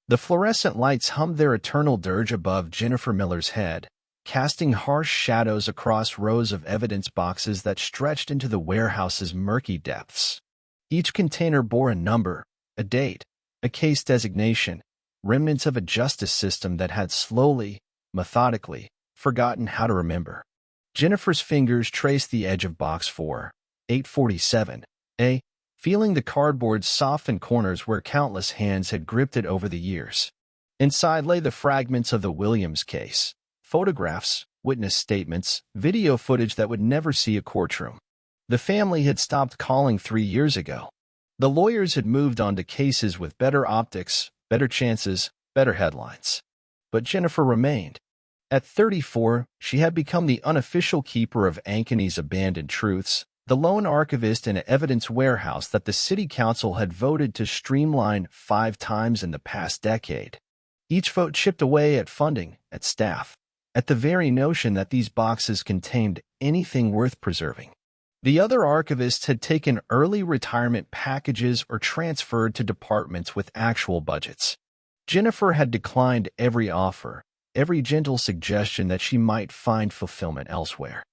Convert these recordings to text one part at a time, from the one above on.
The fluorescent lights hummed their eternal dirge above Jennifer Miller's head, casting harsh shadows across rows of evidence boxes that stretched into the warehouse's murky depths. Each container bore a number, a date, a case designation, remnants of a justice system that had slowly, methodically, forgotten how to remember. Jennifer's fingers traced the edge of box 4, 847A, feeling the cardboard's softened corners where countless hands had gripped it over the years. Inside lay the fragments of the Williams case, photographs, witness statements, video footage that would never see a courtroom. The family had stopped calling 3 years ago. The lawyers had moved on to cases with better optics, better chances, better headlines. But Jennifer remained. At 34, she had become the unofficial keeper of Ankeny's abandoned truths, the lone archivist in an evidence warehouse that the city council had voted to streamline 5 times in the past decade. Each vote chipped away at funding, at staff, at the very notion that these boxes contained anything worth preserving. The other archivists had taken early retirement packages or transferred to departments with actual budgets. Jennifer had declined every offer, every gentle suggestion that she might find fulfillment elsewhere.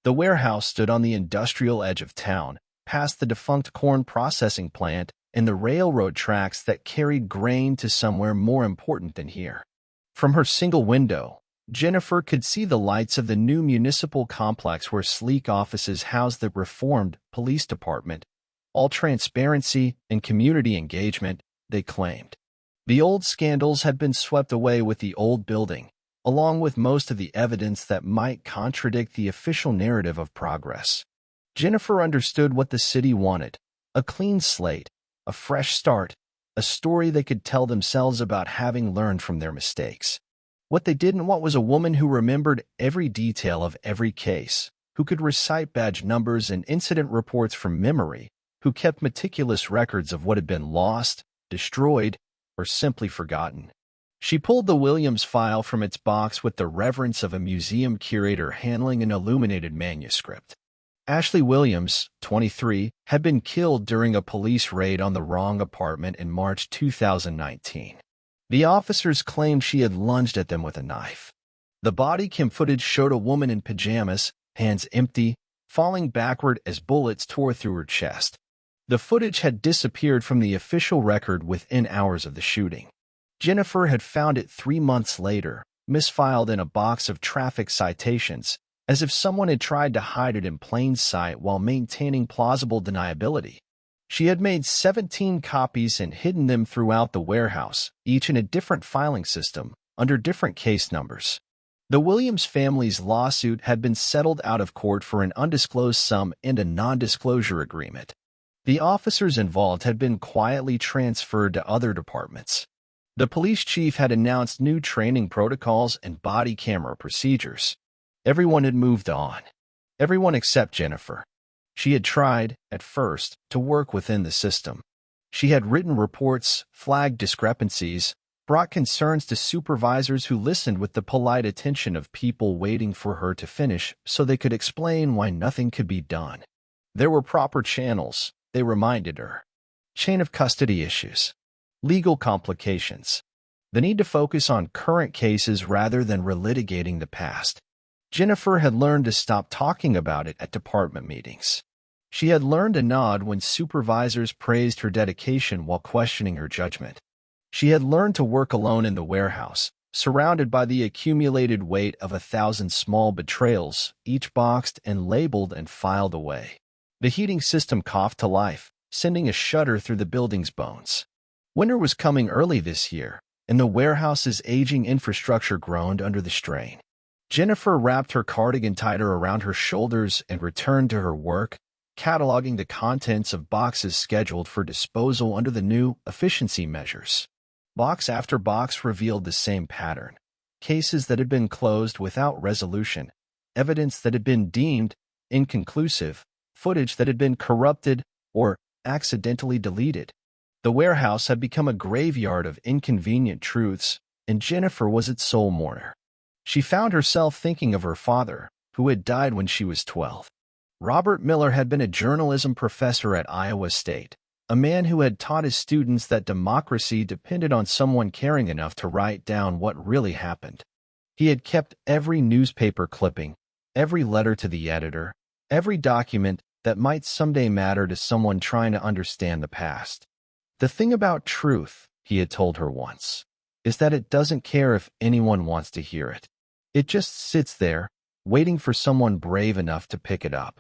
The warehouse stood on the industrial edge of town, past the defunct corn processing plant and the railroad tracks that carried grain to somewhere more important than here. From her single window, Jennifer could see the lights of the new municipal complex where sleek offices housed the reformed police department. All transparency and community engagement, they claimed. The old scandals had been swept away with the old building, along with most of the evidence that might contradict the official narrative of progress. Jennifer understood what the city wanted: a clean slate, a fresh start, a story they could tell themselves about having learned from their mistakes. What they didn't want was a woman who remembered every detail of every case, who could recite badge numbers and incident reports from memory, who kept meticulous records of what had been lost, destroyed, or simply forgotten. She pulled the Williams file from its box with the reverence of a museum curator handling an illuminated manuscript. Ashley Williams, 23, had been killed during a police raid on the wrong apartment in March 2019. The officers claimed she had lunged at them with a knife. The body cam footage showed a woman in pajamas, hands empty, falling backward as bullets tore through her chest. The footage had disappeared from the official record within hours of the shooting. Jennifer had found it 3 months later, misfiled in a box of traffic citations, as if someone had tried to hide it in plain sight while maintaining plausible deniability. She had made 17 copies and hidden them throughout the warehouse, each in a different filing system, under different case numbers. The Williams family's lawsuit had been settled out of court for an undisclosed sum and a non-disclosure agreement. The officers involved had been quietly transferred to other departments. The police chief had announced new training protocols and body camera procedures. Everyone had moved on. Everyone except Jennifer. She had tried, at first, to work within the system. She had written reports, flagged discrepancies, brought concerns to supervisors who listened with the polite attention of people waiting for her to finish so they could explain why nothing could be done. There were proper channels, they reminded her. Chain of custody issues. Legal complications. The need to focus on current cases rather than relitigating the past. Jennifer had learned to stop talking about it at department meetings. She had learned to nod when supervisors praised her dedication while questioning her judgment. She had learned to work alone in the warehouse, surrounded by the accumulated weight of 1,000 small betrayals, each boxed and labeled and filed away. The heating system coughed to life, sending a shudder through the building's bones. Winter was coming early this year, and the warehouse's aging infrastructure groaned under the strain. Jennifer wrapped her cardigan tighter around her shoulders and returned to her work, cataloging the contents of boxes scheduled for disposal under the new efficiency measures. Box after box revealed the same pattern: cases that had been closed without resolution, evidence that had been deemed inconclusive, footage that had been corrupted or accidentally deleted. The warehouse had become a graveyard of inconvenient truths, and Jennifer was its sole mourner. She found herself thinking of her father, who had died when she was 12. Robert Miller had been a journalism professor at Iowa State, a man who had taught his students that democracy depended on someone caring enough to write down what really happened. He had kept every newspaper clipping, every letter to the editor, every document that might someday matter to someone trying to understand the past. The thing about truth, he had told her once, is that it doesn't care if anyone wants to hear it. It just sits there, waiting for someone brave enough to pick it up.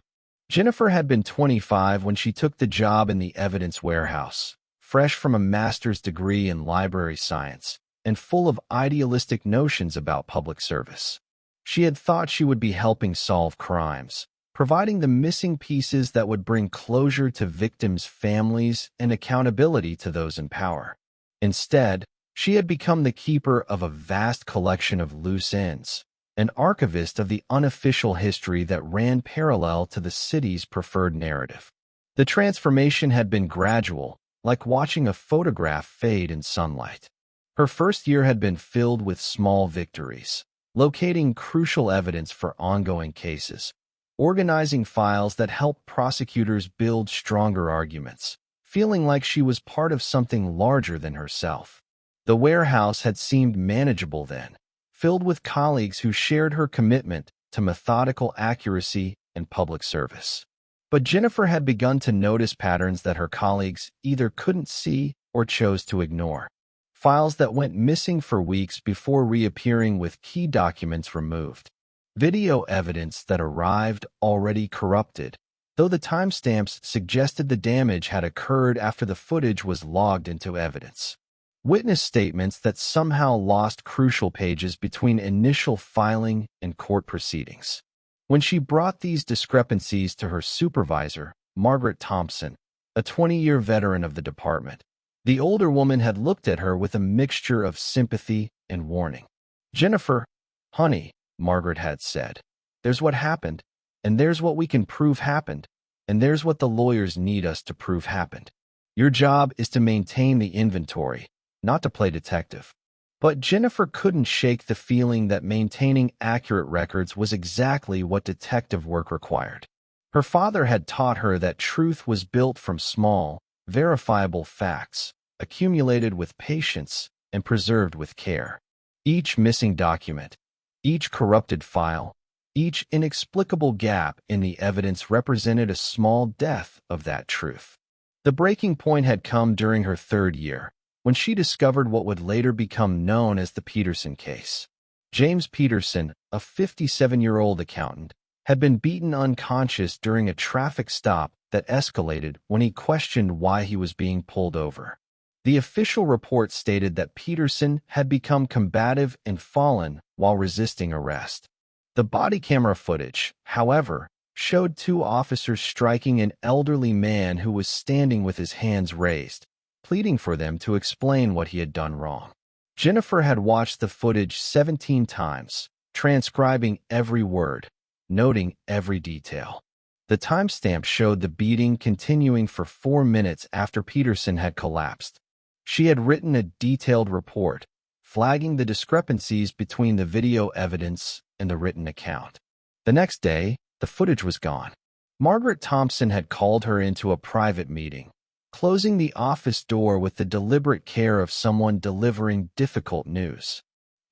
Jennifer had been 25 when she took the job in the evidence warehouse, fresh from a master's degree in library science and full of idealistic notions about public service. She had thought she would be helping solve crimes, providing the missing pieces that would bring closure to victims' families and accountability to those in power. Instead, she had become the keeper of a vast collection of loose ends, an archivist of the unofficial history that ran parallel to the city's preferred narrative. The transformation had been gradual, like watching a photograph fade in sunlight. Her first year had been filled with small victories, locating crucial evidence for ongoing cases, organizing files that helped prosecutors build stronger arguments, feeling like she was part of something larger than herself. The warehouse had seemed manageable then, filled with colleagues who shared her commitment to methodical accuracy and public service. But Jennifer had begun to notice patterns that her colleagues either couldn't see or chose to ignore. Files that went missing for weeks before reappearing with key documents removed. Video evidence that arrived already corrupted, though the timestamps suggested the damage had occurred after the footage was logged into evidence. Witness statements that somehow lost crucial pages between initial filing and court proceedings. When she brought these discrepancies to her supervisor, Margaret Thompson, a 20-year veteran of the department, the older woman had looked at her with a mixture of sympathy and warning. "Jennifer, honey," Margaret had said, "there's what happened, and there's what we can prove happened, and there's what the lawyers need us to prove happened. Your job is to maintain the inventory, not to play detective." But Jennifer couldn't shake the feeling that maintaining accurate records was exactly what detective work required. Her father had taught her that truth was built from small, verifiable facts, accumulated with patience and preserved with care. Each missing document, each corrupted file, each inexplicable gap in the evidence represented a small death of that truth. The breaking point had come during her third year, when she discovered what would later become known as the Peterson case. James Peterson, a 57-year-old accountant, had been beaten unconscious during a traffic stop that escalated when he questioned why he was being pulled over. The official report stated that Peterson had become combative and fallen while resisting arrest. The body camera footage, however, showed two officers striking an elderly man who was standing with his hands raised, pleading for them to explain what he had done wrong. Jennifer had watched the footage 17 times, transcribing every word, noting every detail. The timestamp showed the beating continuing for 4 minutes after Peterson had collapsed. She had written a detailed report, flagging the discrepancies between the video evidence and the written account. The next day, the footage was gone. Margaret Thompson had called her into a private meeting, closing the office door with the deliberate care of someone delivering difficult news.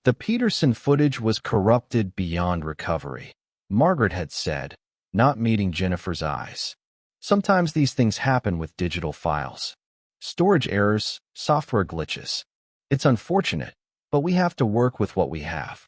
The Peterson footage was corrupted beyond recovery, Margaret had said, not meeting Jennifer's eyes. Sometimes these things happen with digital files. Storage errors, software glitches. It's unfortunate, but we have to work with what we have.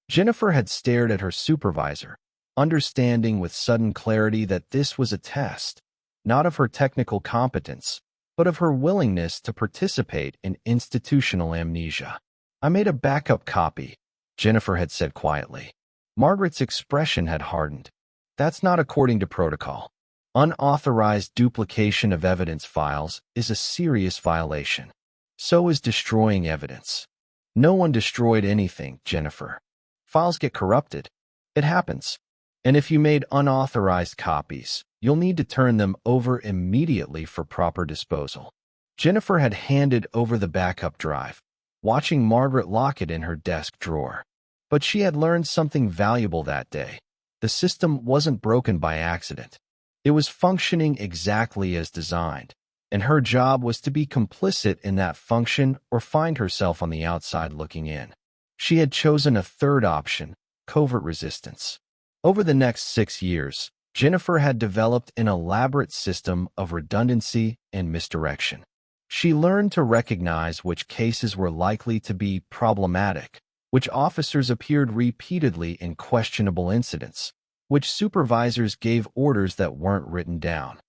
Jennifer had stared at her supervisor, understanding with sudden clarity that this was a test, not of her technical competence, but of her willingness to participate in institutional amnesia. "I made a backup copy," Jennifer had said quietly. Margaret's expression had hardened. "That's not according to protocol. Unauthorized duplication of evidence files is a serious violation. So is destroying evidence." "No one destroyed anything, Jennifer. Files get corrupted. It happens. And if you made unauthorized copies, you'll need to turn them over immediately for proper disposal." Jennifer had handed over the backup drive, watching Margaret lock it in her desk drawer. But she had learned something valuable that day. The system wasn't broken by accident. It was functioning exactly as designed, and her job was to be complicit in that function or find herself on the outside looking in. She had chosen a third option, covert resistance. Over the next 6 years, Jennifer had developed an elaborate system of redundancy and misdirection. She learned to recognize which cases were likely to be problematic, which officers appeared repeatedly in questionable incidents, which supervisors gave orders that weren't written down.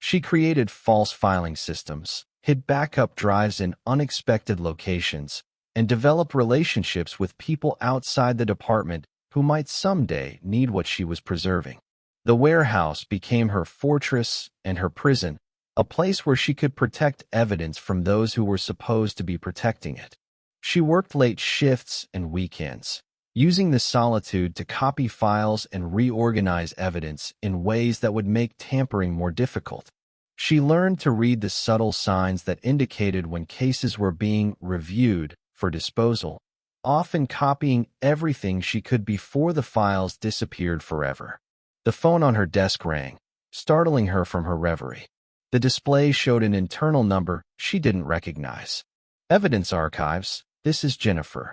She created false filing systems, hid backup drives in unexpected locations, and developed relationships with people outside the department who might someday need what she was preserving. The warehouse became her fortress and her prison, a place where she could protect evidence from those who were supposed to be protecting it. She worked late shifts and weekends, using the solitude to copy files and reorganize evidence in ways that would make tampering more difficult. She learned to read the subtle signs that indicated when cases were being reviewed for disposal, often copying everything she could before the files disappeared forever. The phone on her desk rang, startling her from her reverie. The display showed an internal number she didn't recognize. Evidence Archives, this is Jennifer.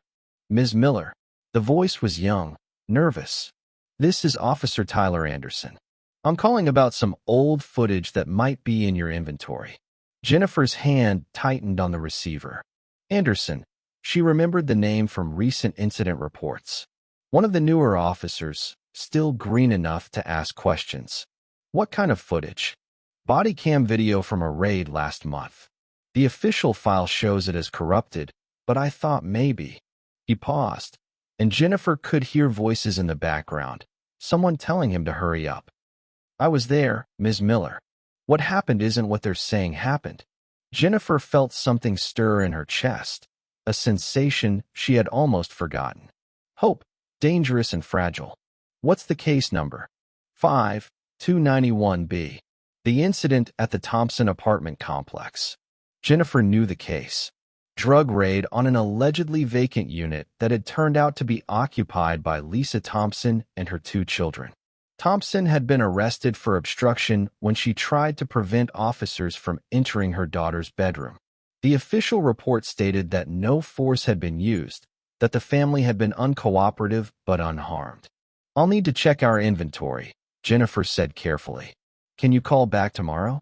Ms. Miller. The voice was young, nervous. This is Officer Tyler Anderson. I'm calling about some old footage that might be in your inventory. Jennifer's hand tightened on the receiver. Anderson. She remembered the name from recent incident reports. One of the newer officers, still green enough to ask questions. What kind of footage? Body cam video from a raid last month. The official file shows it as corrupted, but I thought maybe. He paused, and Jennifer could hear voices in the background, someone telling him to hurry up. I was there, Ms. Miller. What happened isn't what they're saying happened. Jennifer felt something stir in her chest, a sensation she had almost forgotten. Hope, dangerous and fragile. What's the case number? 5291B. The incident at the Thompson apartment complex. Jennifer knew the case. Drug raid on an allegedly vacant unit that had turned out to be occupied by Lisa Thompson and her 2 children. Thompson had been arrested for obstruction when she tried to prevent officers from entering her daughter's bedroom. The official report stated that no force had been used, that the family had been uncooperative but unharmed. I'll need to check our inventory, Jennifer said carefully. Can you call back tomorrow?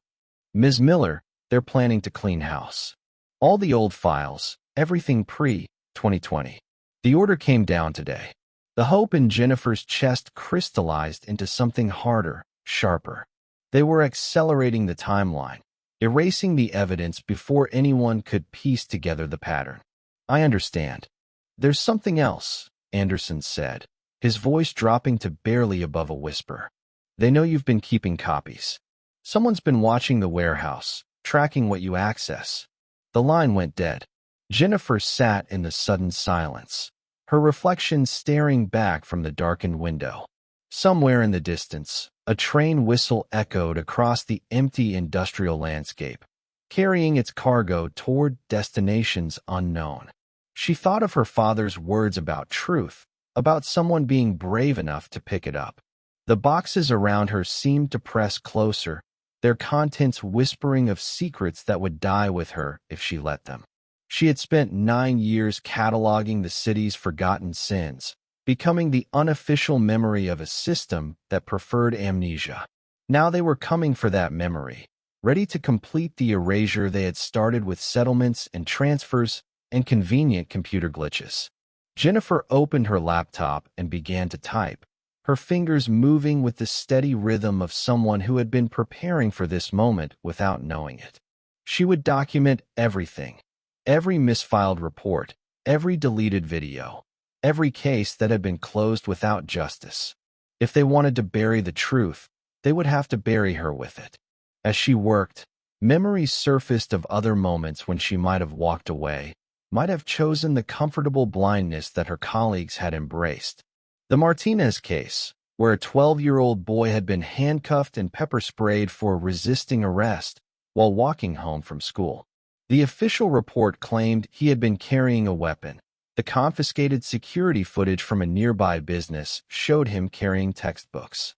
Ms. Miller, they're planning to clean house. All the old files, everything pre-2020. The order came down today. The hope in Jennifer's chest crystallized into something harder, sharper. They were accelerating the timeline, erasing the evidence before anyone could piece together the pattern. I understand. There's something else, Anderson said, his voice dropping to barely above a whisper. They know you've been keeping copies. Someone's been watching the warehouse, tracking what you access. The line went dead. Jennifer sat in the sudden silence, her reflection staring back from the darkened window. Somewhere in the distance, a train whistle echoed across the empty industrial landscape, carrying its cargo toward destinations unknown. She thought of her father's words about truth, about someone being brave enough to pick it up. The boxes around her seemed to press closer, their contents whispering of secrets that would die with her if she let them. She had spent 9 years cataloging the city's forgotten sins, becoming the unofficial memory of a system that preferred amnesia. Now they were coming for that memory, ready to complete the erasure they had started with settlements and transfers and convenient computer glitches. Jennifer opened her laptop and began to type, her fingers moving with the steady rhythm of someone who had been preparing for this moment without knowing it. She would document everything, every misfiled report, every deleted video, every case that had been closed without justice. If they wanted to bury the truth, they would have to bury her with it. As she worked, memories surfaced of other moments when she might have walked away, might have chosen the comfortable blindness that her colleagues had embraced. The Martinez case, where a 12-year-old boy had been handcuffed and pepper-sprayed for resisting arrest while walking home from school. The official report claimed he had been carrying a weapon. The confiscated security footage from a nearby business showed him carrying textbooks.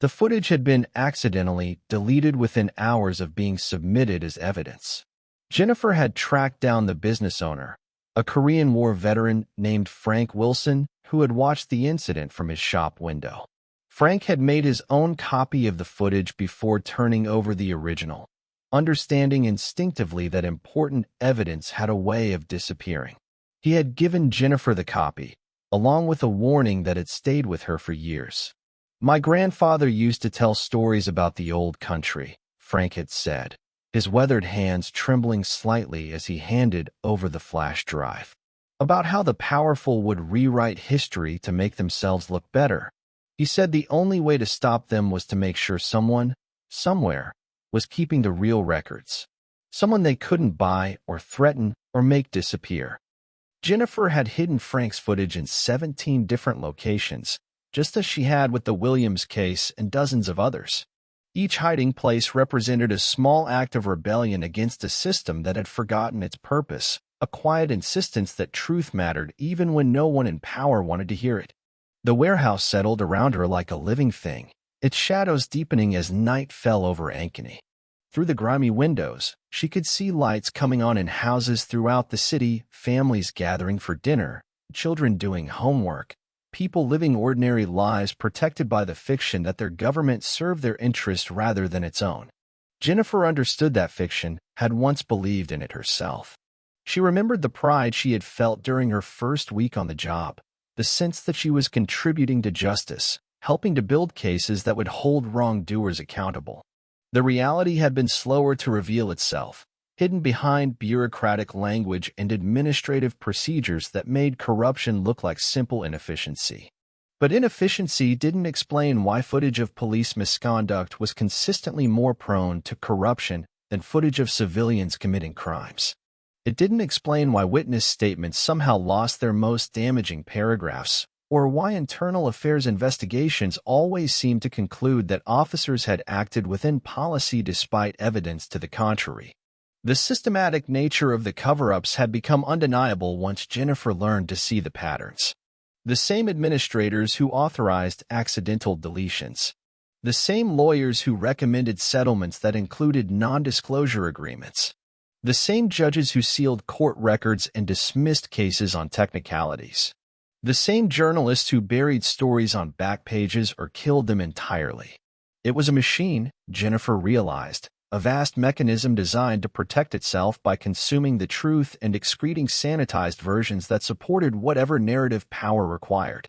The footage had been accidentally deleted within hours of being submitted as evidence. Jennifer had tracked down the business owner, a Korean War veteran named Frank Wilson, who had watched the incident from his shop window. Frank had made his own copy of the footage before turning over the original, understanding instinctively that important evidence had a way of disappearing. He had given Jennifer the copy, along with a warning that had stayed with her for years. "My grandfather used to tell stories about the old country," Frank had said, his weathered hands trembling slightly as he handed over the flash drive. "About how the powerful would rewrite history to make themselves look better. He said the only way to stop them was to make sure someone, somewhere, was keeping the real records. Someone they couldn't buy or threaten or make disappear." Jennifer had hidden Frank's footage in 17 different locations, just as she had with the Williams case and dozens of others. Each hiding place represented a small act of rebellion against a system that had forgotten its purpose, a quiet insistence that truth mattered even when no one in power wanted to hear it. The warehouse settled around her like a living thing, its shadows deepening as night fell over Ankeny. Through the grimy windows, she could see lights coming on in houses throughout the city, families gathering for dinner, children doing homework, people living ordinary lives protected by the fiction that their government served their interest rather than its own. Jennifer understood that fiction, had once believed in it herself. She remembered the pride she had felt during her first week on the job, the sense that she was contributing to justice, helping to build cases that would hold wrongdoers accountable. The reality had been slower to reveal itself, hidden behind bureaucratic language and administrative procedures that made corruption look like simple inefficiency. But inefficiency didn't explain why footage of police misconduct was consistently more prone to corruption than footage of civilians committing crimes. It didn't explain why witness statements somehow lost their most damaging paragraphs, or why internal affairs investigations always seemed to conclude that officers had acted within policy despite evidence to the contrary. The systematic nature of the cover-ups had become undeniable once Jennifer learned to see the patterns. The same administrators who authorized accidental deletions. The same lawyers who recommended settlements that included non-disclosure agreements. The same judges who sealed court records and dismissed cases on technicalities. The same journalists who buried stories on back pages or killed them entirely. It was a machine, Jennifer realized, a vast mechanism designed to protect itself by consuming the truth and excreting sanitized versions that supported whatever narrative power required.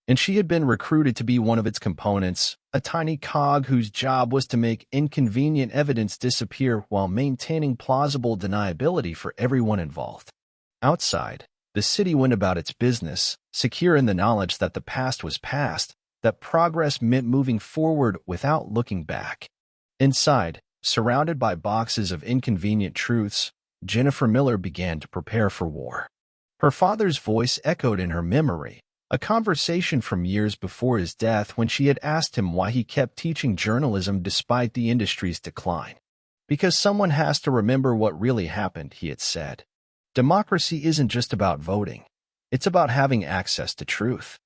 And she had been recruited to be one of its components, a tiny cog whose job was to make inconvenient evidence disappear while maintaining plausible deniability for everyone involved. Outside, the city went about its business, secure in the knowledge that the past was past, that progress meant moving forward without looking back. Inside, surrounded by boxes of inconvenient truths, Jennifer Miller began to prepare for war. Her father's voice echoed in her memory, a conversation from years before his death when she had asked him why he kept teaching journalism despite the industry's decline. "Because someone has to remember what really happened," he had said. "Democracy isn't just about voting. It's about having access to truth.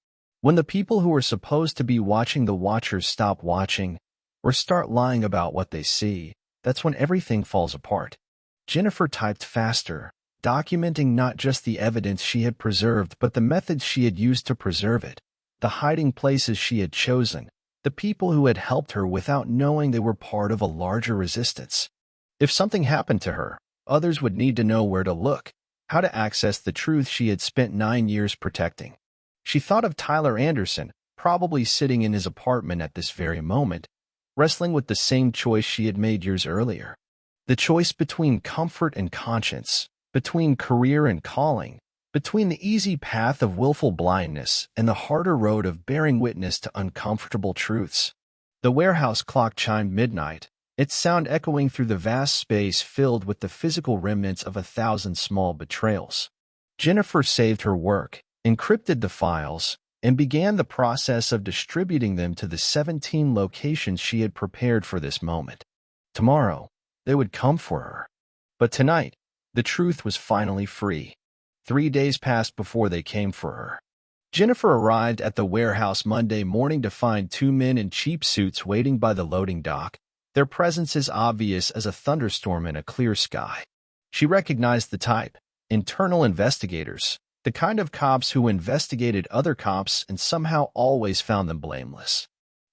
When the people who are supposed to be watching the watchers stop watching, or start lying about what they see, that's when everything falls apart." Jennifer typed faster, documenting not just the evidence she had preserved but the methods she had used to preserve it, the hiding places she had chosen, the people who had helped her without knowing they were part of a larger resistance. If something happened to her, others would need to know where to look, how to access the truth she had spent 9 years protecting. She thought of Tyler Anderson, probably sitting in his apartment at this very moment, wrestling with the same choice she had made years earlier. The choice between comfort and conscience, between career and calling, between the easy path of willful blindness and the harder road of bearing witness to uncomfortable truths. The warehouse clock chimed midnight, its sound echoing through the vast space filled with the physical remnants of 1,000 small betrayals. Jennifer saved her work, encrypted the files, and began the process of distributing them to the 17 locations she had prepared for this moment. Tomorrow, they would come for her. But tonight, the truth was finally free. 3 days passed before they came for her. Jennifer arrived at the warehouse Monday morning to find two men in cheap suits waiting by the loading dock, their presence as obvious as a thunderstorm in a clear sky. She recognized the type: internal investigators, the kind of cops who investigated other cops and somehow always found them blameless.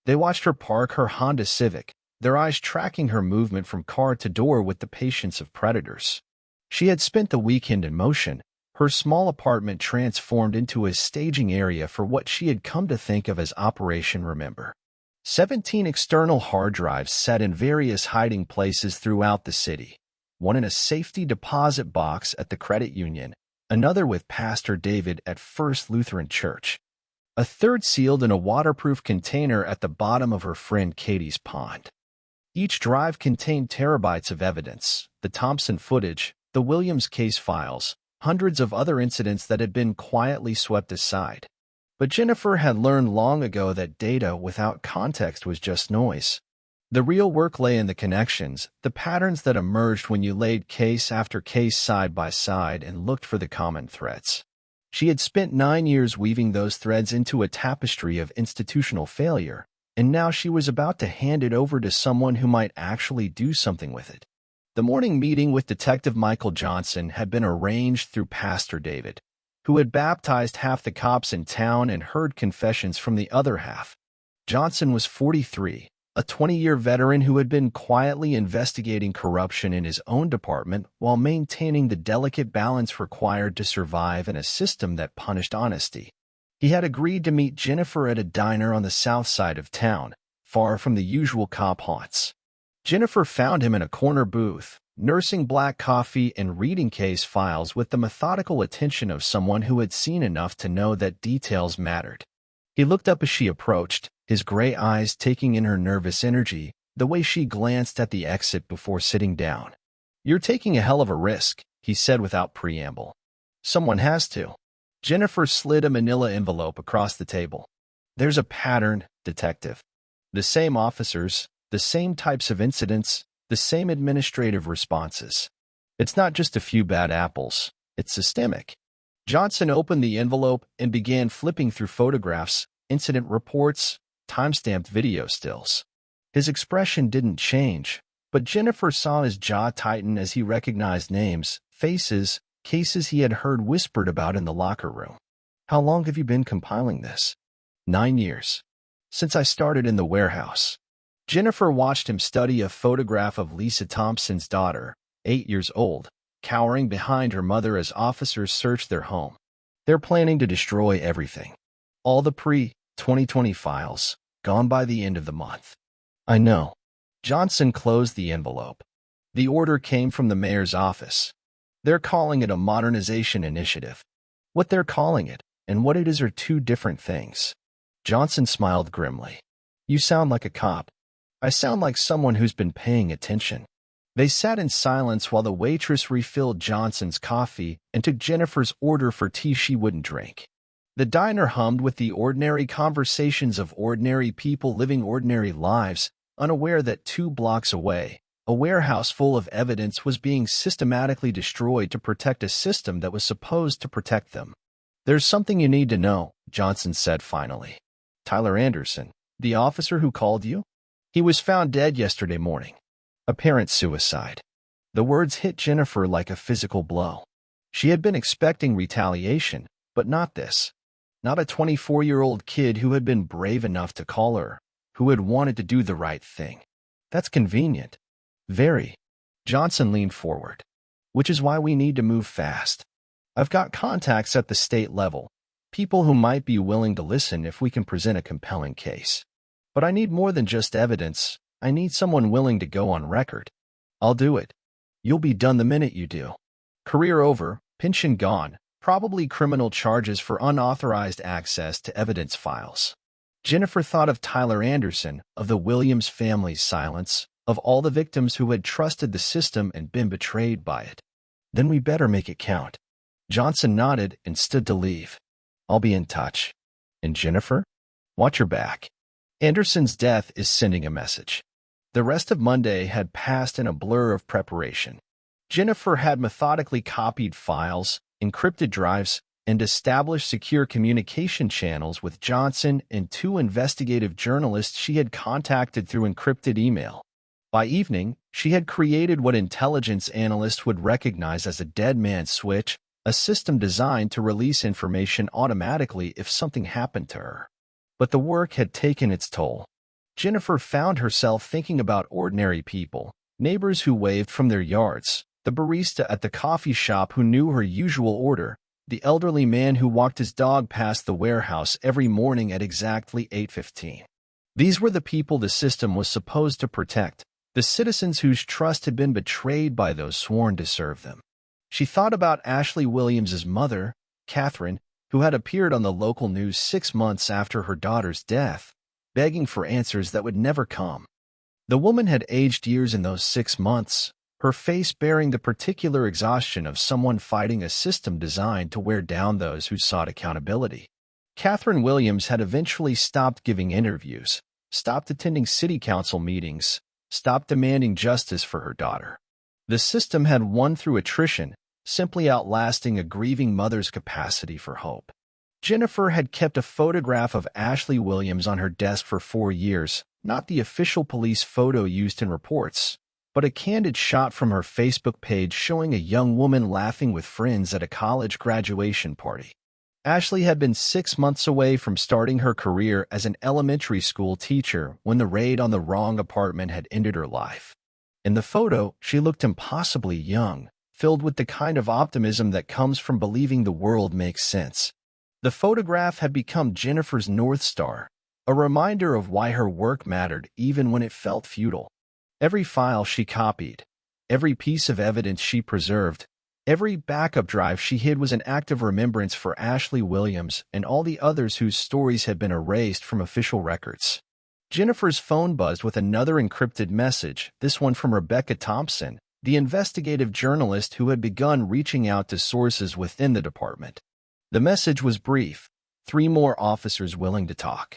They watched her park her Honda Civic, their eyes tracking her movement from car to door with the patience of predators. She had spent the weekend in motion, her small apartment transformed into a staging area for what she had come to think of as Operation Remember. 17 external hard drives set in various hiding places throughout the city, one in a safety deposit box at the credit union, another with Pastor David at First Lutheran Church, a third sealed in a waterproof container at the bottom of her friend Katie's pond. Each drive contained terabytes of evidence: the Thompson footage, the Williams case files, hundreds of other incidents that had been quietly swept aside. But Jennifer had learned long ago that data without context was just noise. The real work lay in the connections, the patterns that emerged when you laid case after case side by side and looked for the common threads. She had spent 9 years weaving those threads into a tapestry of institutional failure, and now she was about to hand it over to someone who might actually do something with it. The morning meeting with Detective Michael Johnson had been arranged through Pastor David, who had baptized half the cops in town and heard confessions from the other half. Johnson was 43, a 20-year veteran who had been quietly investigating corruption in his own department while maintaining the delicate balance required to survive in a system that punished honesty. He had agreed to meet Jennifer at a diner on the south side of town, far from the usual cop haunts. Jennifer found him in a corner booth, nursing black coffee and reading case files with the methodical attention of someone who had seen enough to know that details mattered. He looked up as she approached, his gray eyes taking in her nervous energy, the way she glanced at the exit before sitting down. "You're taking a hell of a risk," he said without preamble. "Someone has to." Jennifer slid a manila envelope across the table. "There's a pattern, Detective. The same officers, the same types of incidents, the same administrative responses. It's not just a few bad apples, it's systemic." Johnson opened the envelope and began flipping through photographs, incident reports, time-stamped video stills. His expression didn't change, but Jennifer saw his jaw tighten as he recognized names, faces, cases he had heard whispered about in the locker room. "How long have you been compiling this?" 9 years. Since I started in the warehouse." Jennifer watched him study a photograph of Lisa Thompson's daughter, 8 years old, cowering behind her mother as officers searched their home. "They're planning to destroy everything. All the pre-2020 files, gone by the end of the month." "I know." Johnson closed the envelope. The order came from the mayor's office. "They're calling it a modernization initiative. What they're calling it, and what it is, are two different things." Johnson smiled grimly. "You sound like a cop." "I sound like someone who's been paying attention." They sat in silence while the waitress refilled Johnson's coffee and took Jennifer's order for tea she wouldn't drink. The diner hummed with the ordinary conversations of ordinary people living ordinary lives, unaware that 2 blocks away, a warehouse full of evidence was being systematically destroyed to protect a system that was supposed to protect them. "There's something you need to know," Johnson said finally. "Tyler Anderson, the officer who called you? He was found dead yesterday morning. Apparent suicide." The words hit Jennifer like a physical blow. She had been expecting retaliation, but not this. Not a 24-year-old kid who had been brave enough to call her, who had wanted to do the right thing. "That's convenient." "Very." Johnson leaned forward. "Which is why we need to move fast. I've got contacts at the state level, people who might be willing to listen if we can present a compelling case. But I need more than just evidence. I need someone willing to go on record." "I'll do it." "You'll be done the minute you do. Career over, pension gone, probably criminal charges for unauthorized access to evidence files." Jennifer thought of Tyler Anderson, of the Williams family's silence, of all the victims who had trusted the system and been betrayed by it. "Then we better make it count." Johnson nodded and stood to leave. "I'll be in touch. And Jennifer, watch your back. Anderson's death is sending a message." The rest of Monday had passed in a blur of preparation. Jennifer had methodically copied files, encrypted drives, and established secure communication channels with Johnson and two investigative journalists she had contacted through encrypted email. By evening, she had created what intelligence analysts would recognize as a dead man's switch, a system designed to release information automatically if something happened to her. But the work had taken its toll. Jennifer found herself thinking about ordinary people, neighbors who waved from their yards, the barista at the coffee shop who knew her usual order, the elderly man who walked his dog past the warehouse every morning at exactly 8:15. These were the people the system was supposed to protect, the citizens whose trust had been betrayed by those sworn to serve them. She thought about Ashley Williams's mother, Catherine, who had appeared on the local news 6 months after her daughter's death, begging for answers that would never come. The woman had aged years in those 6 months, her face bearing the particular exhaustion of someone fighting a system designed to wear down those who sought accountability. Catherine Williams had eventually stopped giving interviews, stopped attending city council meetings, stopped demanding justice for her daughter. The system had won through attrition, simply outlasting a grieving mother's capacity for hope. Jennifer had kept a photograph of Ashley Williams on her desk for 4 years, not the official police photo used in reports, but a candid shot from her Facebook page showing a young woman laughing with friends at a college graduation party. Ashley had been 6 months away from starting her career as an elementary school teacher when the raid on the wrong apartment had ended her life. In the photo, she looked impossibly young, filled with the kind of optimism that comes from believing the world makes sense. The photograph had become Jennifer's North Star, a reminder of why her work mattered even when it felt futile. Every file she copied, every piece of evidence she preserved, every backup drive she hid was an act of remembrance for Ashley Williams and all the others whose stories had been erased from official records. Jennifer's phone buzzed with another encrypted message, this one from Rebecca Thompson, the investigative journalist who had begun reaching out to sources within the department. The message was brief: 3 more officers willing to talk.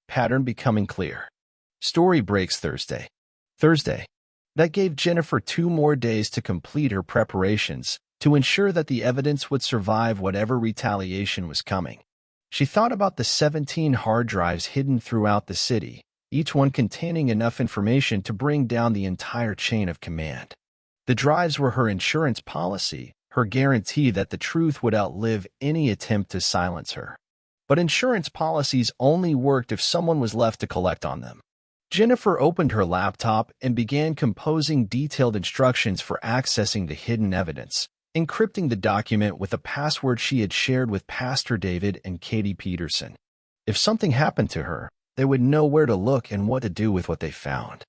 Pattern becoming clear. Story breaks Thursday. That gave Jennifer 2 more days to complete her preparations, to ensure that the evidence would survive whatever retaliation was coming. She thought about the 17 hard drives hidden throughout the city, each one containing enough information to bring down the entire chain of command. The drives were her insurance policy, her guarantee that the truth would outlive any attempt to silence her. But insurance policies only worked if someone was left to collect on them. Jennifer opened her laptop and began composing detailed instructions for accessing the hidden evidence, encrypting the document with a password she had shared with Pastor David and Katie Peterson. If something happened to her, they would know where to look and what to do with what they found.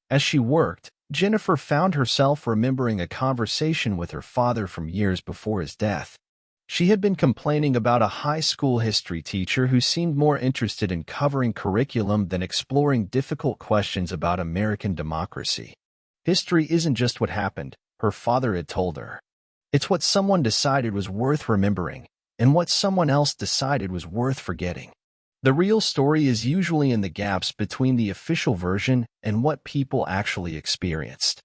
As she worked, Jennifer found herself remembering a conversation with her father from years before his death. She had been complaining about a high school history teacher who seemed more interested in covering curriculum than exploring difficult questions about American democracy. History isn't just what happened, her father had told her. It's what someone decided was worth remembering, and what someone else decided was worth forgetting. The real story is usually in the gaps between the official version and what people actually experienced.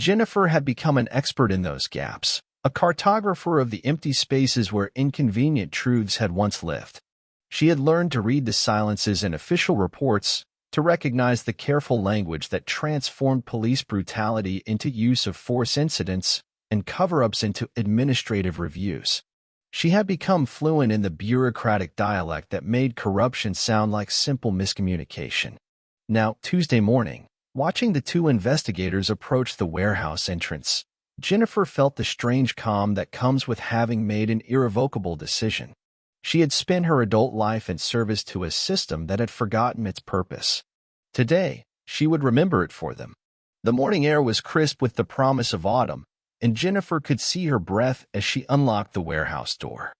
Jennifer had become an expert in those gaps, a cartographer of the empty spaces where inconvenient truths had once lived. She had learned to read the silences in official reports, to recognize the careful language that transformed police brutality into use of force incidents and cover-ups into administrative reviews. She had become fluent in the bureaucratic dialect that made corruption sound like simple miscommunication. Now, Tuesday morning, watching the 2 investigators approach the warehouse entrance, Jennifer felt the strange calm that comes with having made an irrevocable decision. She had spent her adult life in service to a system that had forgotten its purpose. Today, she would remember it for them. The morning air was crisp with the promise of autumn, and Jennifer could see her breath as she unlocked the warehouse door.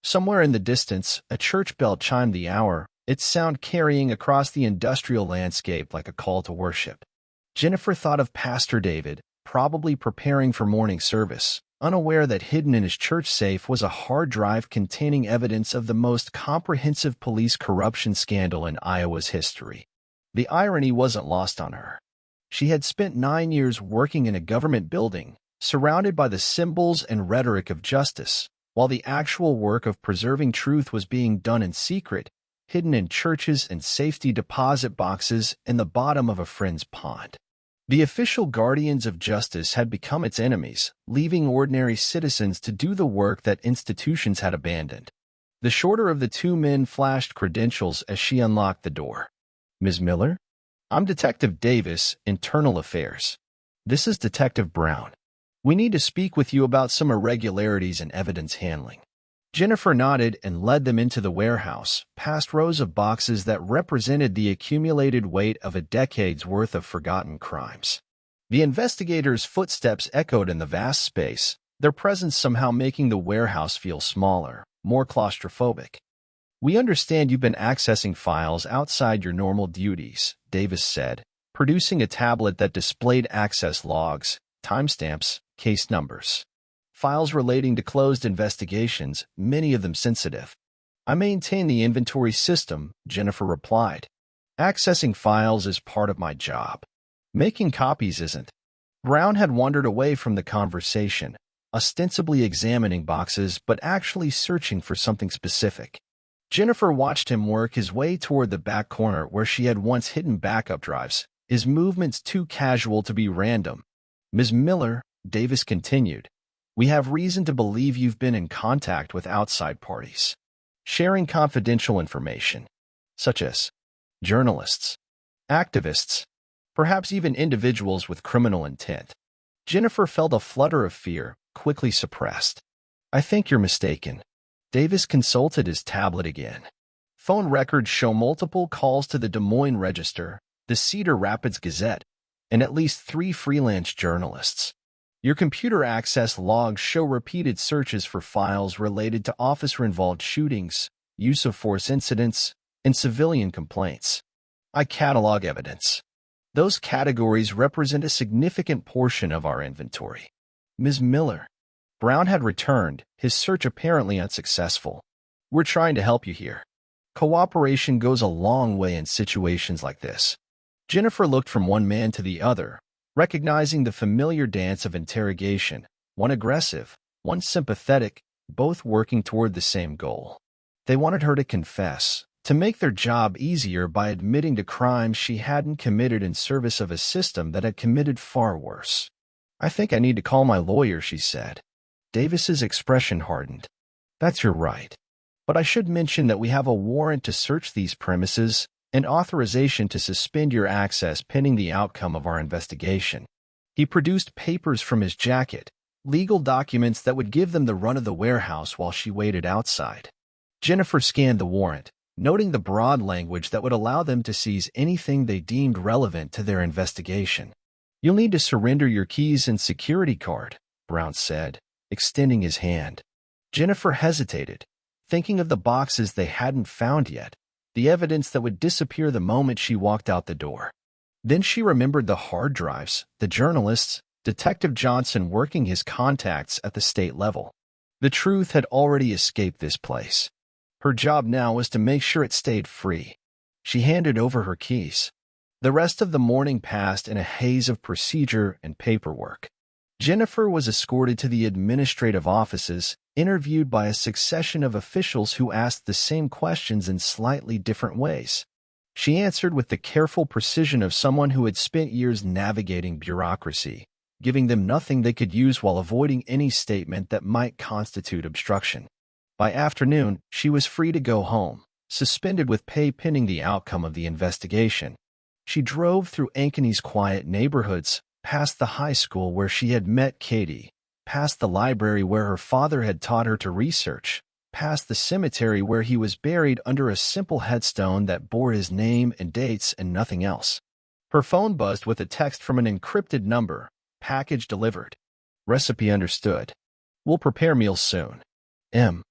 Somewhere in the distance, a church bell chimed the hour, its sound carrying across the industrial landscape like a call to worship. Jennifer thought of Pastor David, probably preparing for morning service, unaware that hidden in his church safe was a hard drive containing evidence of the most comprehensive police corruption scandal in Iowa's history. The irony wasn't lost on her. She had spent 9 years working in a government building, surrounded by the symbols and rhetoric of justice, while the actual work of preserving truth was being done in secret, hidden in churches and safety deposit boxes in the bottom of a friend's pond. The official guardians of justice had become its enemies, leaving ordinary citizens to do the work that institutions had abandoned. The shorter of the two men flashed credentials as she unlocked the door. "Ms. Miller? I'm Detective Davis, Internal Affairs. This is Detective Brown. We need to speak with you about some irregularities in evidence handling." Jennifer nodded and led them into the warehouse, past rows of boxes that represented the accumulated weight of a decade's worth of forgotten crimes. The investigators' footsteps echoed in the vast space, their presence somehow making the warehouse feel smaller, more claustrophobic. "We understand you've been accessing files outside your normal duties," Davis said, producing a tablet that displayed access logs, timestamps, case numbers. "Files relating to closed investigations, many of them sensitive." "I maintain the inventory system," Jennifer replied. "Accessing files is part of my job. Making copies isn't." Brown had wandered away from the conversation, ostensibly examining boxes but actually searching for something specific. Jennifer watched him work his way toward the back corner where she had once hidden backup drives, his movements too casual to be random. "Ms. Miller," Davis continued, "we have reason to believe you've been in contact with outside parties, sharing confidential information, such as journalists, activists, perhaps even individuals with criminal intent." Jennifer felt a flutter of fear, quickly suppressed. "I think you're mistaken." Davis consulted his tablet again. Phone records show multiple calls to the Des Moines Register, the Cedar Rapids Gazette, and at least 3 freelance journalists. Your computer access logs show repeated searches for files related to officer-involved shootings, use of force incidents, and civilian complaints. I catalog evidence. Those categories represent a significant portion of our inventory. "Ms. Miller." Brown had returned, his search apparently unsuccessful. "We're trying to help you here. Cooperation goes a long way in situations like this." Jennifer looked from one man to the other, recognizing the familiar dance of interrogation, one aggressive, one sympathetic, both working toward the same goal. They wanted her to confess, to make their job easier by admitting to crimes she hadn't committed in service of a system that had committed far worse. "I think I need to call my lawyer," she said. Davis's expression hardened. "That's your right. But I should mention that we have a warrant to search these premises and authorization to suspend your access pending the outcome of our investigation." He produced papers from his jacket, legal documents that would give them the run of the warehouse while she waited outside. Jennifer scanned the warrant, noting the broad language that would allow them to seize anything they deemed relevant to their investigation. "You'll need to surrender your keys and security card," Brown said, extending his hand. Jennifer hesitated, thinking of the boxes they hadn't found yet, the evidence that would disappear the moment she walked out the door. Then she remembered the hard drives, the journalists, Detective Johnson working his contacts at the state level. The truth had already escaped this place. Her job now was to make sure it stayed free. She handed over her keys. The rest of the morning passed in a haze of procedure and paperwork. Jennifer was escorted to the administrative offices, interviewed by a succession of officials who asked the same questions in slightly different ways. She answered with the careful precision of someone who had spent years navigating bureaucracy, giving them nothing they could use while avoiding any statement that might constitute obstruction. By afternoon, she was free to go home, suspended with pay pending the outcome of the investigation. She drove through Ankeny's quiet neighborhoods, past the high school where she had met Katie, past the library where her father had taught her to research, past the cemetery where he was buried under a simple headstone that bore his name and dates and nothing else. Her phone buzzed with a text from an encrypted number, "Package delivered. Recipe understood. We'll prepare meals soon. M."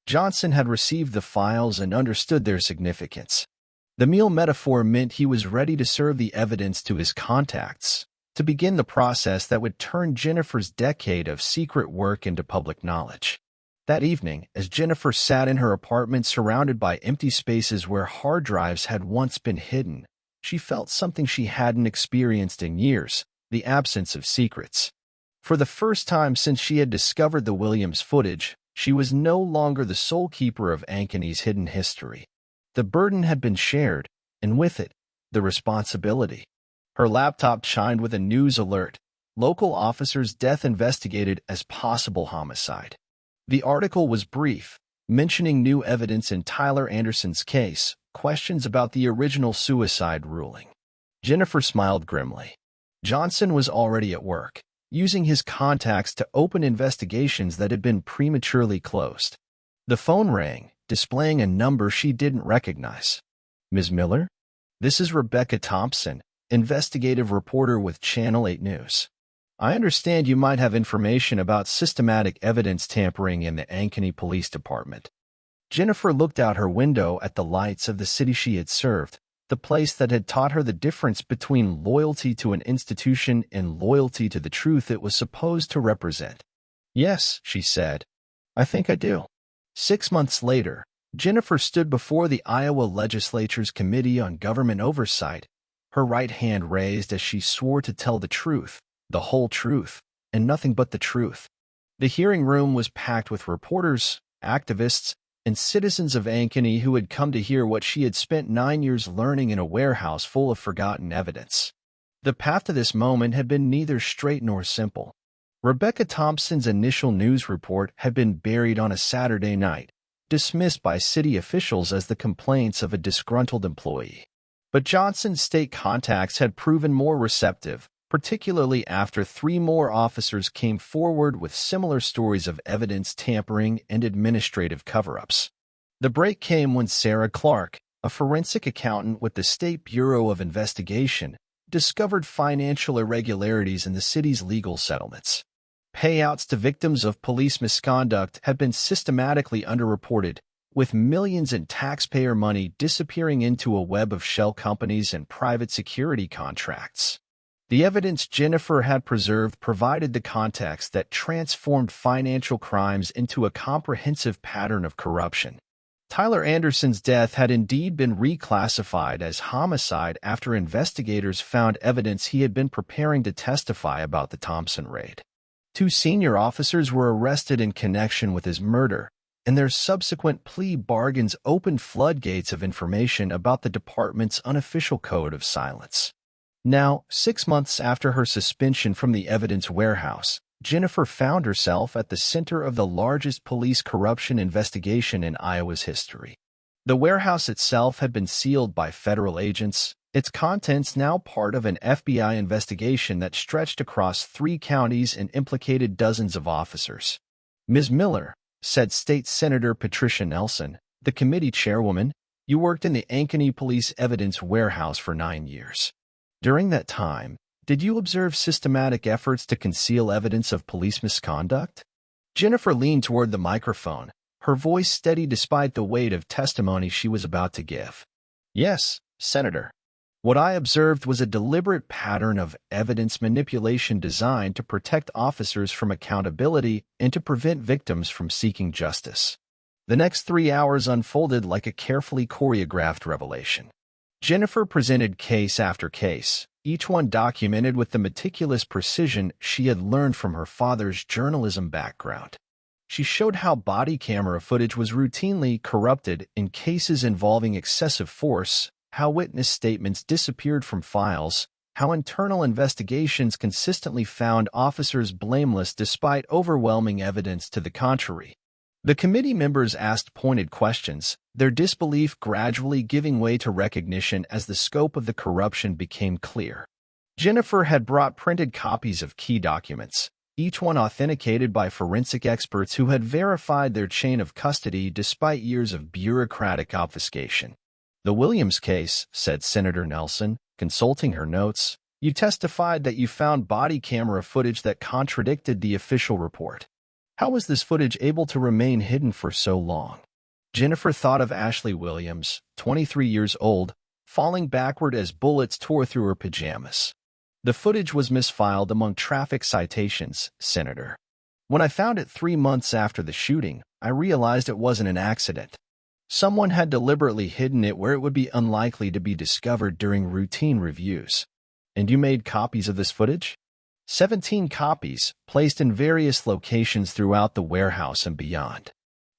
Johnson had received the files and understood their significance. The meal metaphor meant he was ready to serve the evidence to his contacts, to begin the process that would turn Jennifer's decade of secret work into public knowledge. That evening, as Jennifer sat in her apartment surrounded by empty spaces where hard drives had once been hidden, she felt something she hadn't experienced in years, the absence of secrets. For the first time since she had discovered the Williams footage, She was no longer the sole keeper of Ankony's hidden history. The burden had been shared, and with it, the responsibility. Her laptop chimed with a news alert. Local officers' death investigated as possible homicide. The article was brief, mentioning new evidence in Tyler Anderson's case, questions about the original suicide ruling. Jennifer smiled grimly. Johnson was already at work, using his contacts to open investigations that had been prematurely closed. The phone rang, displaying a number she didn't recognize. Ms. Miller? This is Rebecca Thompson, investigative reporter with Channel 8 News. I understand you might have information about systematic evidence tampering in the Ankeny Police Department. Jennifer looked out her window at the lights of the city she had served, the place that had taught her the difference between loyalty to an institution and loyalty to the truth it was supposed to represent. Yes, she said. I think I do. 6 months later, Jennifer stood before the Iowa Legislature's Committee on Government Oversight, her right hand raised as she swore to tell the truth, the whole truth, and nothing but the truth. The hearing room was packed with reporters, activists, and citizens of Ankeny who had come to hear what she had spent 9 years learning in a warehouse full of forgotten evidence. The path to this moment had been neither straight nor simple. Rebecca Thompson's initial news report had been buried on a Saturday night, dismissed by city officials as the complaints of a disgruntled employee. But Johnson's state contacts had proven more receptive, particularly after 3 more officers came forward with similar stories of evidence tampering and administrative cover-ups. The break came when Sarah Clark, a forensic accountant with the State Bureau of Investigation, discovered financial irregularities in the city's legal settlements. Payouts to victims of police misconduct had been systematically underreported, with millions in taxpayer money disappearing into a web of shell companies and private security contracts. The evidence Jennifer had preserved provided the context that transformed financial crimes into a comprehensive pattern of corruption. Tyler Anderson's death had indeed been reclassified as homicide after investigators found evidence he had been preparing to testify about the Thompson raid. 2 senior officers were arrested in connection with his murder, and their subsequent plea bargains opened floodgates of information about the department's unofficial code of silence. Now, 6 months after her suspension from the evidence warehouse, Jennifer found herself at the center of the largest police corruption investigation in Iowa's history. The warehouse itself had been sealed by federal agents, its contents now part of an FBI investigation that stretched across 3 counties and implicated dozens of officers. Ms. Miller, said State Senator Patricia Nelson, the committee chairwoman, you worked in the Ankeny Police Evidence Warehouse for 9 years. During that time, did you observe systematic efforts to conceal evidence of police misconduct? Jennifer leaned toward the microphone, her voice steady despite the weight of testimony she was about to give. Yes, Senator. What I observed was a deliberate pattern of evidence manipulation designed to protect officers from accountability and to prevent victims from seeking justice. The next 3 hours unfolded like a carefully choreographed revelation. Jennifer presented case after case, each one documented with the meticulous precision she had learned from her father's journalism background. She showed how body camera footage was routinely corrupted in cases involving excessive force, how witness statements disappeared from files, how internal investigations consistently found officers blameless despite overwhelming evidence to the contrary. The committee members asked pointed questions, their disbelief gradually giving way to recognition as the scope of the corruption became clear. Jennifer had brought printed copies of key documents, each one authenticated by forensic experts who had verified their chain of custody despite years of bureaucratic obfuscation. The Williams case, said Senator Nelson, consulting her notes, you testified that you found body camera footage that contradicted the official report. How was this footage able to remain hidden for so long? Jennifer thought of Ashley Williams, 23 years old, falling backward as bullets tore through her pajamas. The footage was misfiled among traffic citations, Senator. When I found it 3 months after the shooting, I realized it wasn't an accident. Someone had deliberately hidden it where it would be unlikely to be discovered during routine reviews. And you made copies of this footage? 17 copies, placed in various locations throughout the warehouse and beyond.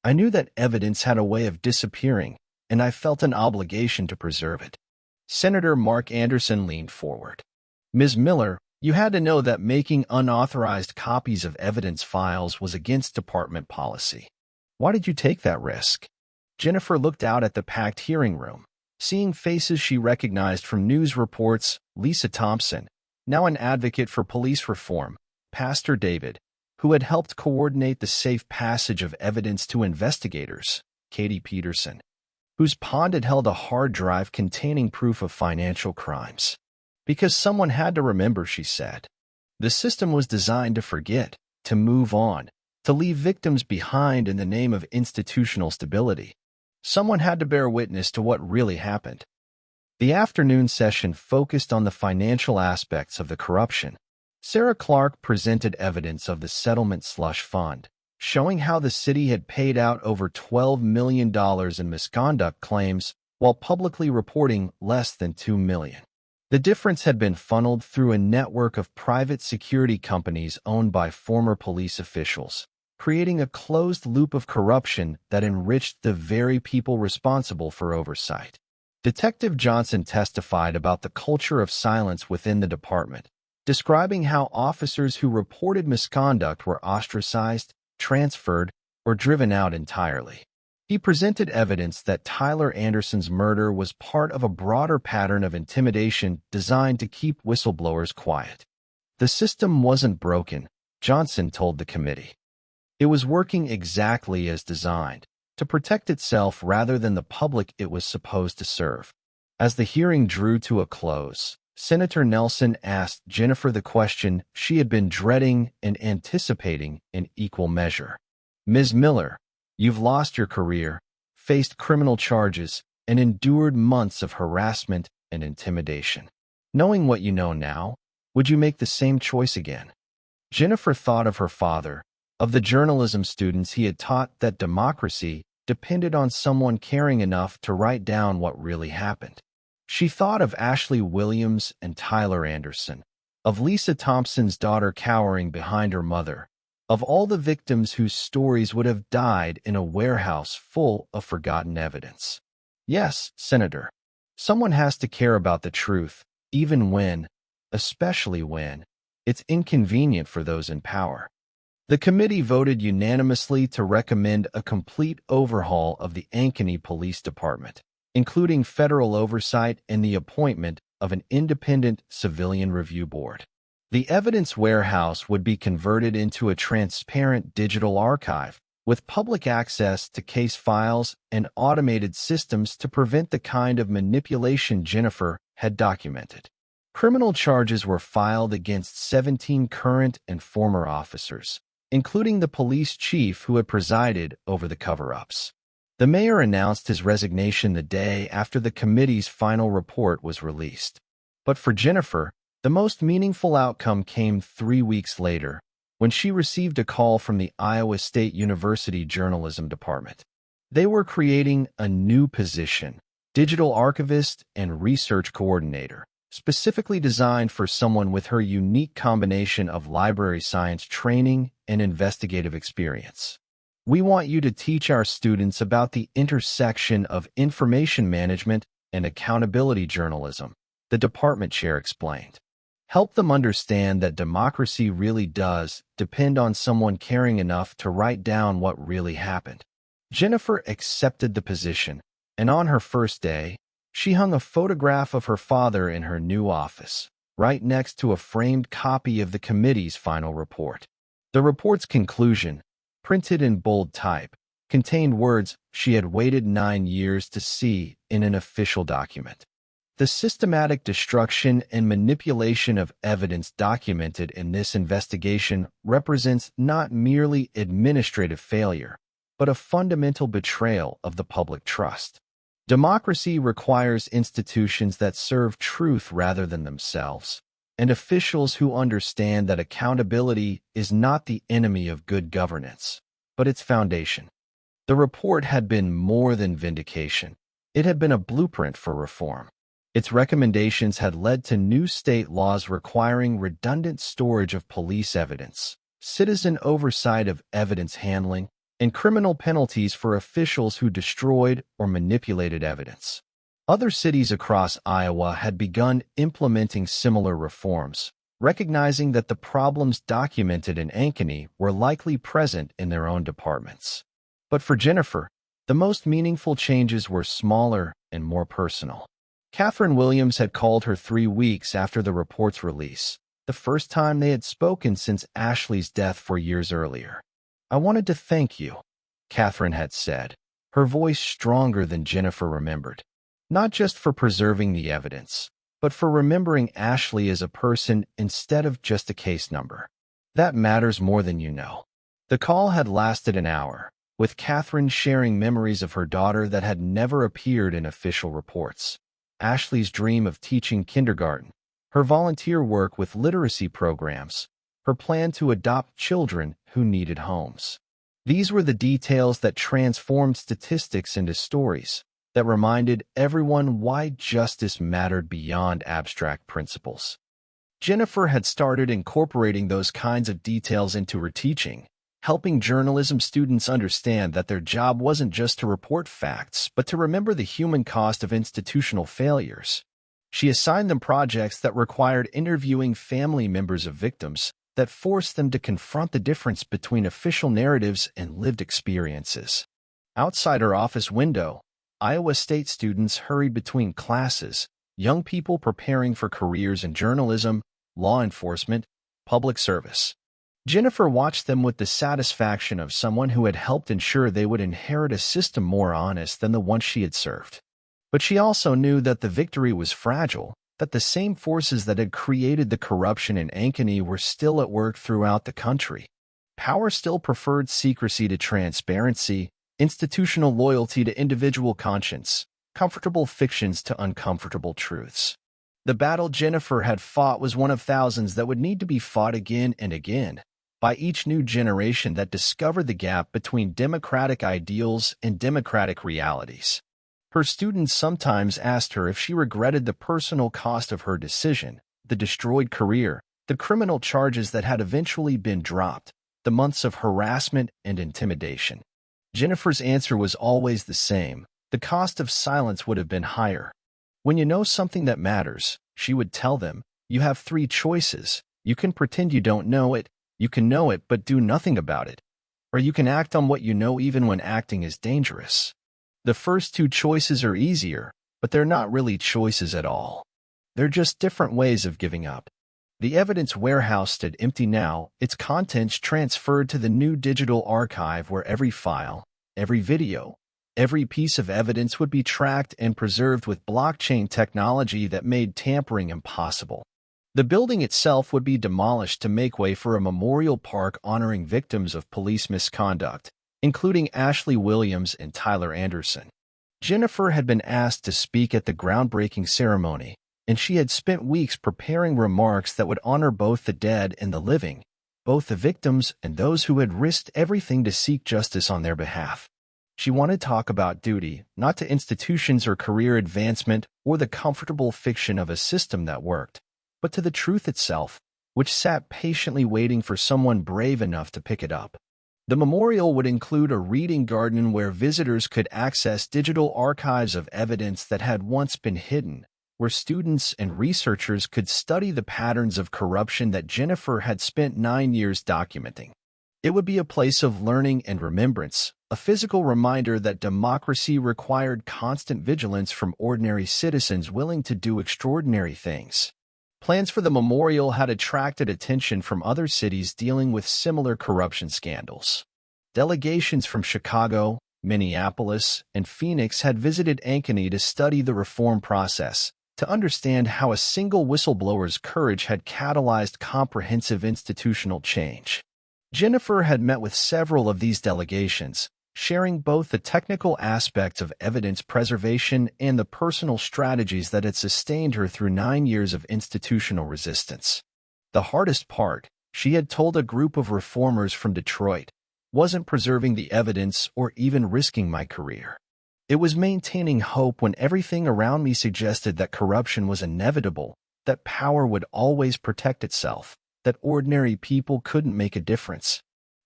I knew that evidence had a way of disappearing, and I felt an obligation to preserve it. Senator Mark Anderson leaned forward. Ms. Miller, you had to know that making unauthorized copies of evidence files was against department policy. Why did you take that risk? Jennifer looked out at the packed hearing room, seeing faces she recognized from news reports: Lisa Thompson, now an advocate for police reform, Pastor David, who had helped coordinate the safe passage of evidence to investigators, Katie Peterson, whose pond had held a hard drive containing proof of financial crimes. Because someone had to remember, she said. The system was designed to forget, to move on, to leave victims behind in the name of institutional stability. Someone had to bear witness to what really happened. The afternoon session focused on the financial aspects of the corruption. Sarah Clark presented evidence of the settlement slush fund, showing how the city had paid out over $12 million in misconduct claims while publicly reporting less than $2 million. The difference had been funneled through a network of private security companies owned by former police officials, creating a closed loop of corruption that enriched the very people responsible for oversight. Detective Johnson testified about the culture of silence within the department, describing how officers who reported misconduct were ostracized, transferred, or driven out entirely. He presented evidence that Tyler Anderson's murder was part of a broader pattern of intimidation designed to keep whistleblowers quiet. The system wasn't broken, Johnson told the committee. It was working exactly as designed, to protect itself rather than the public it was supposed to serve. As the hearing drew to a close, Senator Nelson asked Jennifer the question she had been dreading and anticipating in equal measure. Ms. Miller, you've lost your career, faced criminal charges, and endured months of harassment and intimidation. Knowing what you know now, would you make the same choice again? Jennifer thought of her father, of the journalism students he had taught that democracy depended on someone caring enough to write down what really happened. She thought of Ashley Williams and Tyler Anderson, of Lisa Thompson's daughter cowering behind her mother, of all the victims whose stories would have died in a warehouse full of forgotten evidence. Yes, Senator, someone has to care about the truth, even when, especially when, it's inconvenient for those in power. The committee voted unanimously to recommend a complete overhaul of the Ankeny Police Department, including federal oversight and the appointment of an independent civilian review board. The evidence warehouse would be converted into a transparent digital archive with public access to case files and automated systems to prevent the kind of manipulation Jennifer had documented. Criminal charges were filed against 17 current and former officers, including the police chief who had presided over the cover-ups. The mayor announced his resignation the day after the committee's final report was released. But for Jennifer, the most meaningful outcome came 3 weeks later, when she received a call from the Iowa State University Journalism Department. They were creating a new position, digital archivist and research coordinator, specifically designed for someone with her unique combination of library science training and investigative experience. We want you to teach our students about the intersection of information management and accountability journalism, the department chair explained. Help them understand that democracy really does depend on someone caring enough to write down what really happened. Jennifer accepted the position, and on her first day, she hung a photograph of her father in her new office, right next to a framed copy of the committee's final report. The report's conclusion, printed in bold type, contained words she had waited 9 years to see in an official document. The systematic destruction and manipulation of evidence documented in this investigation represents not merely administrative failure, but a fundamental betrayal of the public trust. Democracy requires institutions that serve truth rather than themselves, and officials who understand that accountability is not the enemy of good governance, but its foundation. The report had been more than vindication. It had been a blueprint for reform. Its recommendations had led to new state laws requiring redundant storage of police evidence, citizen oversight of evidence handling, and criminal penalties for officials who destroyed or manipulated evidence. Other cities across Iowa had begun implementing similar reforms, recognizing that the problems documented in Ankeny were likely present in their own departments. But for Jennifer, the most meaningful changes were smaller and more personal. Catherine Williams had called her 3 weeks after the report's release, the first time they had spoken since Ashley's death 4 years earlier. "I wanted to thank you," Catherine had said, her voice stronger than Jennifer remembered. "Not just for preserving the evidence, but for remembering Ashley as a person instead of just a case number. That matters more than you know." The call had lasted an hour, with Catherine sharing memories of her daughter that had never appeared in official reports. Ashley's dream of teaching kindergarten, her volunteer work with literacy programs, her plan to adopt children who needed homes. These were the details that transformed statistics into stories, that reminded everyone why justice mattered beyond abstract principles. Jennifer had started incorporating those kinds of details into her teaching, helping journalism students understand that their job wasn't just to report facts, but to remember the human cost of institutional failures. She assigned them projects that required interviewing family members of victims, that forced them to confront the difference between official narratives and lived experiences. Outside her office window, Iowa State students hurried between classes, young people preparing for careers in journalism, law enforcement, public service. Jennifer watched them with the satisfaction of someone who had helped ensure they would inherit a system more honest than the one she had served. But she also knew that the victory was fragile, that the same forces that had created the corruption in Ankeny were still at work throughout the country. Power still preferred secrecy to transparency, institutional loyalty to individual conscience, comfortable fictions to uncomfortable truths. The battle Jennifer had fought was one of thousands that would need to be fought again and again, by each new generation that discovered the gap between democratic ideals and democratic realities. Her students sometimes asked her if she regretted the personal cost of her decision, the destroyed career, the criminal charges that had eventually been dropped, the months of harassment and intimidation. Jennifer's answer was always the same: the cost of silence would have been higher. When you know something that matters, she would tell them, you have 3 choices. You can pretend you don't know it, you can know it but do nothing about it, or you can act on what you know even when acting is dangerous. The first 2 choices are easier, but they're not really choices at all. They're just different ways of giving up. The evidence warehouse stood empty now, its contents transferred to the new digital archive where every file, every video, every piece of evidence would be tracked and preserved with blockchain technology that made tampering impossible. The building itself would be demolished to make way for a memorial park honoring victims of police misconduct, including Ashley Williams and Tyler Anderson. Jennifer had been asked to speak at the groundbreaking ceremony, and she had spent weeks preparing remarks that would honor both the dead and the living, both the victims and those who had risked everything to seek justice on their behalf. She wanted to talk about duty, not to institutions or career advancement or the comfortable fiction of a system that worked, but to the truth itself, which sat patiently waiting for someone brave enough to pick it up. The memorial would include a reading garden where visitors could access digital archives of evidence that had once been hidden, where students and researchers could study the patterns of corruption that Jennifer had spent 9 years documenting. It would be a place of learning and remembrance, a physical reminder that democracy required constant vigilance from ordinary citizens willing to do extraordinary things. Plans for the memorial had attracted attention from other cities dealing with similar corruption scandals. Delegations from Chicago, Minneapolis, and Phoenix had visited Ankeny to study the reform process, to understand how a single whistleblower's courage had catalyzed comprehensive institutional change. Jennifer had met with several of these delegations, sharing both the technical aspects of evidence preservation and the personal strategies that had sustained her through 9 years of institutional resistance. The hardest part, she had told a group of reformers from Detroit, wasn't preserving the evidence or even risking my career. It was maintaining hope when everything around me suggested that corruption was inevitable, that power would always protect itself, that ordinary people couldn't make a difference.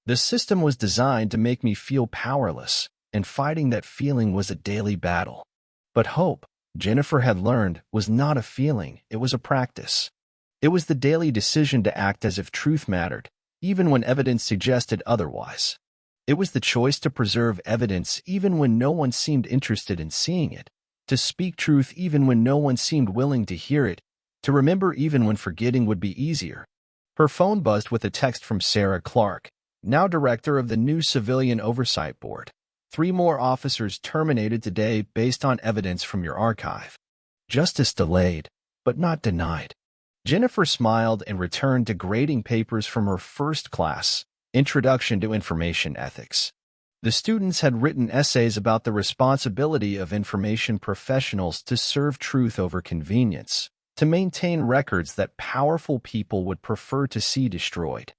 The system was designed to make me feel powerless, and fighting that feeling was a daily battle. But hope, Jennifer had learned, was not a feeling, it was a practice. It was the daily decision to act as if truth mattered, even when evidence suggested otherwise. It was the choice to preserve evidence even when no one seemed interested in seeing it, to speak truth even when no one seemed willing to hear it, to remember even when forgetting would be easier. Her phone buzzed with a text from Sarah Clark, now director of the new Civilian Oversight Board. 3 more officers terminated today based on evidence from your archive. Justice delayed, but not denied. Jennifer smiled and returned to grading papers from her first class, Introduction to Information Ethics. The students had written essays about the responsibility of information professionals to serve truth over convenience, to maintain records that powerful people would prefer to see destroyed.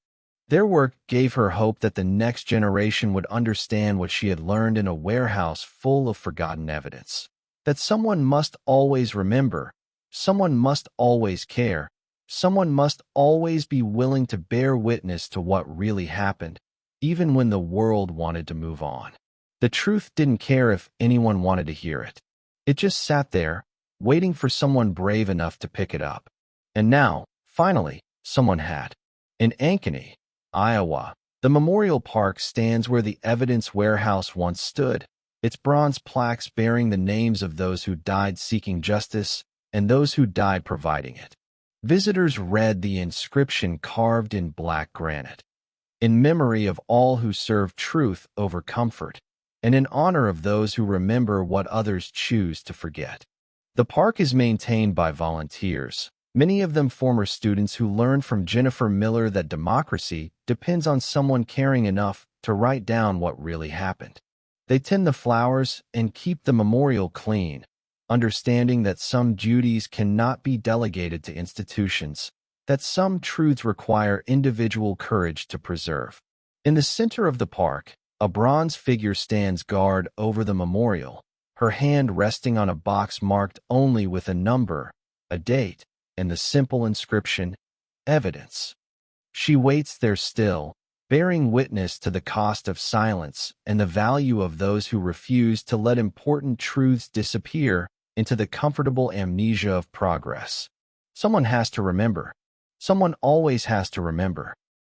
Their work gave her hope that the next generation would understand what she had learned in a warehouse full of forgotten evidence. That someone must always remember, someone must always care, someone must always be willing to bear witness to what really happened, even when the world wanted to move on. The truth didn't care if anyone wanted to hear it. It just sat there, waiting for someone brave enough to pick it up. And now, finally, someone had. In Ankeny, Iowa, the memorial park stands where the evidence warehouse once stood, its bronze plaques bearing the names of those who died seeking justice and those who died providing it. Visitors read the inscription carved in black granite. In memory of all who serve truth over comfort, and in honor of those who remember what others choose to forget. The park is maintained by volunteers, many of them former students who learned from Jennifer Miller that democracy depends on someone caring enough to write down what really happened. They tend the flowers and keep the memorial clean, understanding that some duties cannot be delegated to institutions, that some truths require individual courage to preserve. In the center of the park, a bronze figure stands guard over the memorial, her hand resting on a box marked only with a number, a date, and the simple inscription, Evidence. She waits there still, bearing witness to the cost of silence and the value of those who refuse to let important truths disappear into the comfortable amnesia of progress. Someone has to remember. Someone always has to remember.